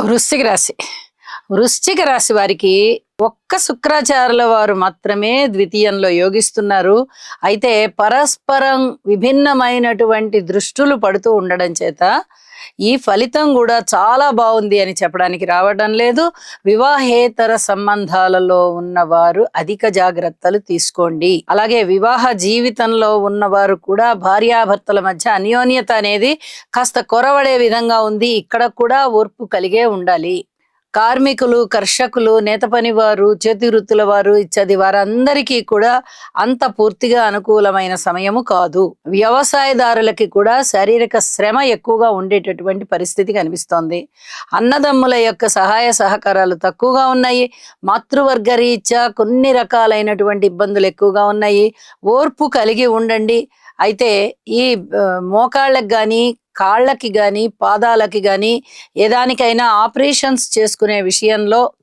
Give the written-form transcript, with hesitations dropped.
వృశ్చిక రాశి. వృశ్చిక రాశి వారికి ఒక్క శుక్రాచార్యుల వారు మాత్రమే ద్వితీయంలో యోగిస్తున్నారు. అయితే పరస్పరం విభిన్నమైనటువంటి దృష్టులు పడుతూ ఉండడం చేత ఈ ఫలితం కూడా చాలా బాగుంది అని చెప్పడానికి రావడం లేదు. వివాహేతర సంబంధాలలో ఉన్నవారు అధిక జాగ్రత్తలు తీసుకోండి. అలాగే వివాహ జీవితంలో ఉన్నవారు కూడా భార్యాభర్తల మధ్య అన్యోన్యత అనేది కాస్త కొరవడే విధంగా ఉంది. ఇక్కడ కూడా ఓర్పు కలిగే ఉండాలి. కార్మికులు, కర్షకులు, నేత పని వారు, చేతి వృత్తుల వారు ఇత్యాది వారందరికీ కూడా అంత పూర్తిగా అనుకూలమైన సమయము కాదు. వ్యవసాయదారులకి కూడా శారీరక శ్రమ ఎక్కువగా ఉండేటటువంటి పరిస్థితి కనిపిస్తోంది. అన్నదమ్ముల యొక్క సహాయ సహకారాలు తక్కువగా ఉన్నాయి. మాతృవర్గ రీత్యా కొన్ని రకాలైనటువంటి ఇబ్బందులు ఎక్కువగా ఉన్నాయి. ఓర్పు కలిగి ఉండండి. అయితే ఈ మోకాళ్ళకి కానీ, కాళ్ళకి కానీ, పాదాలకి కానీ ఏదానికైనా ఆపరేషన్స్ చేసుకునే విషయంలో